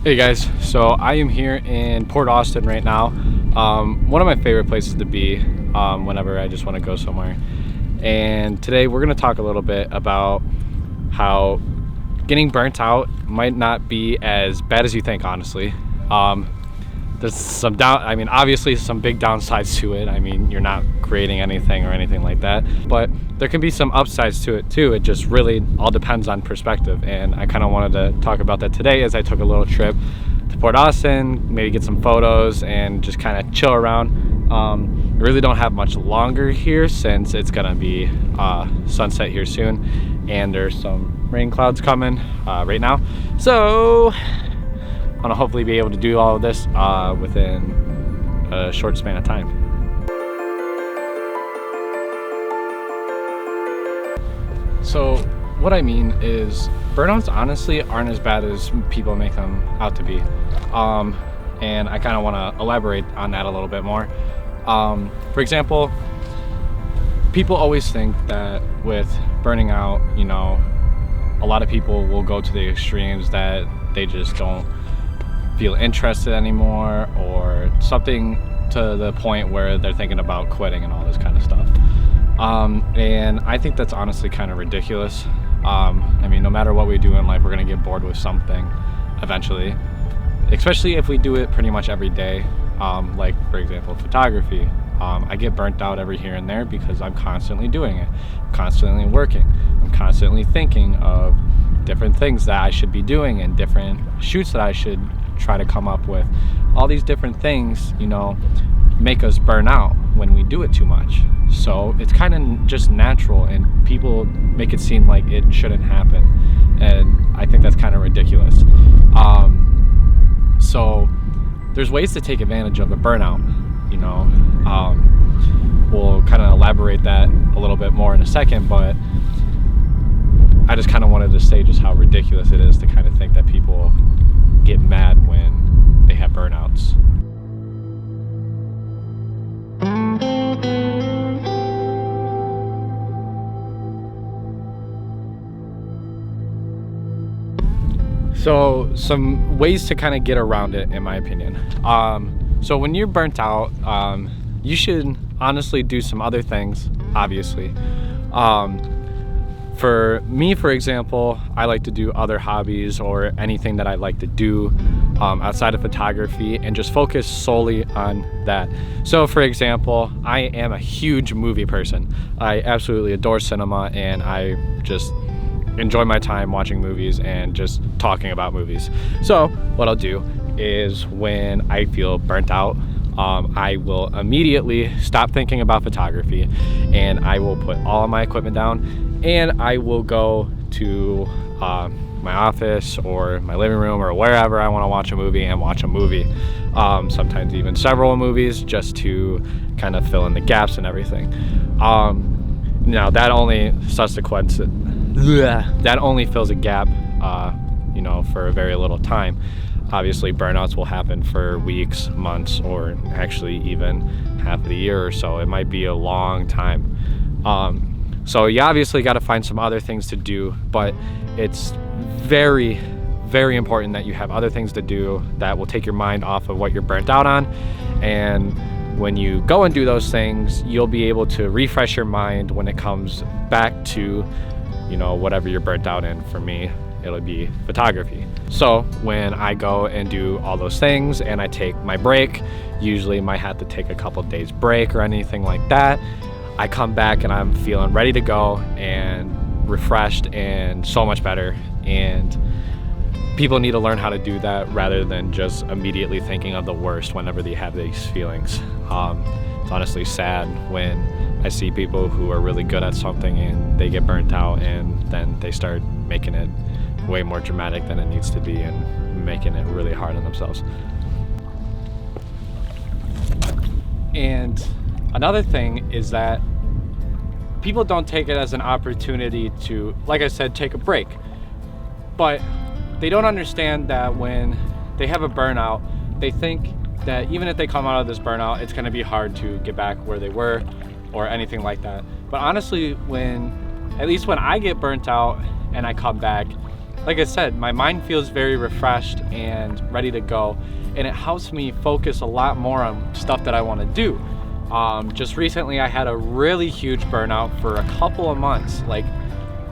Hey guys, so I am here in Port Austin right now. One of my favorite places to be whenever I just want to go somewhere. And today we're going to talk a little bit about how getting burnt out might not be as bad as you think, honestly. There's some obviously some big downsides to it. I mean, you're not creating anything or anything like that, but there can be some upsides to it too. It just really all depends on perspective, and I kind of wanted to talk about that today as I took a little trip to Port Austin, maybe get some photos and just kind of chill around. I really don't have much longer here since it's gonna be sunset here soon, and there's some rain clouds coming right now, so I'm gonna hopefully be able to do all of this within a short span of time. So what I mean is burnouts honestly aren't as bad as people make them out to be. And I kind of want to elaborate on that a little bit more. For example, people always think that with burning out, you know, a lot of people will go to the extremes that they just don't feel interested anymore, or something to the point where they're thinking about quitting and all this kind of stuff. And I think that's honestly kind of ridiculous. I mean, no matter what we do in life, we're gonna get bored with something eventually, especially if we do it pretty much every day. Like for example, photography. I get burnt out every here and there because I'm constantly doing it, constantly working. I'm constantly thinking of different things that I should be doing and different shoots that I should try to come up with. All these different things, you know, make us burn out when we do it too much. So it's kind of just natural, and people make it seem like it shouldn't happen, and I think that's kind of ridiculous. So there's ways to take advantage of a burnout, you know. We'll kind of elaborate that a little bit more in a second, but I just kind of wanted to say just how ridiculous it is to kind of think that people get mad when they have burnouts. So some ways to kind of get around it, in my opinion. So when you're burnt out, you should honestly do some other things, obviously. For me, for example, I like to do other hobbies or anything that I like to do outside of photography, and just focus solely on that. So for example, I am a huge movie person. I absolutely adore cinema, and I just enjoy my time watching movies and just talking about movies. So what I'll do is when I feel burnt out, I will immediately stop thinking about photography, and I will put all of my equipment down, and I will go to my office or my living room or wherever I want to watch a movie and watch a movie. Sometimes even several movies, just to kind of fill in the gaps and everything. Now that only fills a gap, you know, for a very little time. Obviously, burnouts will happen for weeks, months, or actually even half of the year or so. It might be a long time. So you obviously got to find some other things to do, but it's very, very important that you have other things to do that will take your mind off of what you're burnt out on. And when you go and do those things, you'll be able to refresh your mind when it comes back to, you know, whatever you're burnt out in. For me, it'll be photography. So when I go and do all those things and I take my break, usually might have to take a couple days break or anything like that, I come back and I'm feeling ready to go and refreshed and so much better. And people need to learn how to do that rather than just immediately thinking of the worst whenever they have these feelings. It's honestly sad when I see people who are really good at something and they get burnt out, and then they start making it way more dramatic than it needs to be and making it really hard on themselves. And another thing is that people don't take it as an opportunity to, like I said, take a break. But they don't understand that when they have a burnout, they think that even if they come out of this burnout, it's going to be hard to get back where they were or anything like that. But honestly, at least when I get burnt out and I come back, like I said, my mind feels very refreshed and ready to go, and it helps me focus a lot more on stuff that I want to do. Just recently I had a really huge burnout for a couple of months, like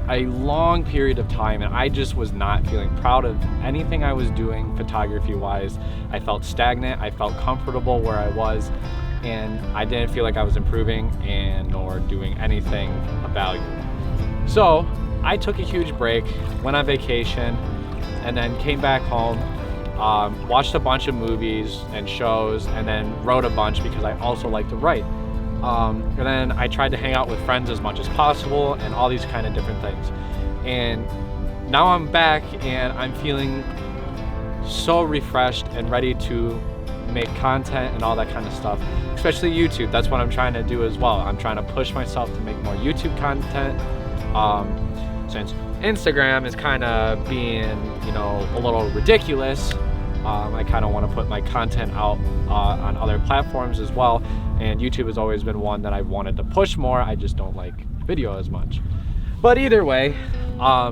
a long period of time, and I just was not feeling proud of anything I was doing photography wise. I felt stagnant, I felt comfortable where I was, and I didn't feel like I was improving and nor doing anything of value. So I took a huge break, went on vacation, and then came back home, watched a bunch of movies and shows, and then wrote a bunch because I also like to write. And then I tried to hang out with friends as much as possible and all these kind of different things. And now I'm back and I'm feeling so refreshed and ready to make content and all that kind of stuff, especially YouTube. That's what I'm trying to do as well. I'm trying to push myself to make more YouTube content. Since Instagram is kind of being, you know, a little ridiculous, I kind of want to put my content out on other platforms as well, and YouTube has always been one that I've wanted to push more. I just don't like video as much. But either way,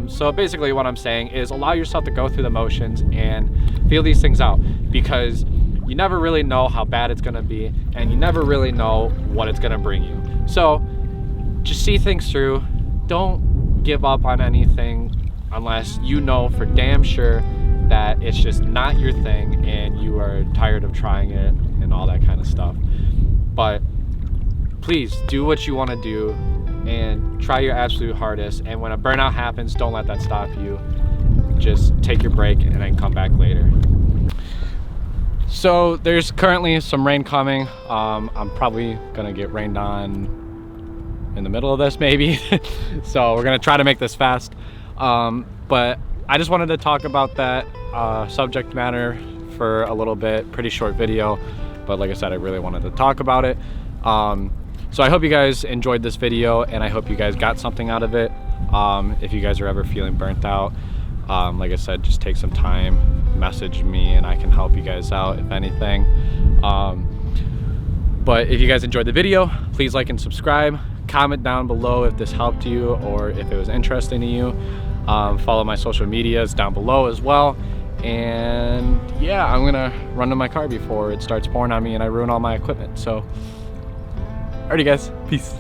so basically what I'm saying is allow yourself to go through the motions and feel these things out, because you never really know how bad it's going to be, and you never really know what it's going to bring you. So just see things through. Don't give up on anything unless you know for damn sure that it's just not your thing and you are tired of trying it and all that kind of stuff. But please do what you want to do and try your absolute hardest, and when a burnout happens, don't let that stop you. Just take your break and then come back later. So there's currently some rain coming. I'm probably gonna get rained on in the middle of this maybe. So we're gonna try to make this fast. But I just wanted to talk about that subject matter for a little bit. Pretty short video, but like I said, I really wanted to talk about it. So I hope you guys enjoyed this video, and I hope you guys got something out of it. If you guys are ever feeling burnt out, like I said, just take some time, message me, and I can help you guys out if anything. But if you guys enjoyed the video, please like and subscribe. Comment down below if this helped you or if it was interesting to you. Follow my social medias down below as well. And yeah, I'm gonna run to my car before it starts pouring on me and I ruin all my equipment. So, alrighty guys, peace.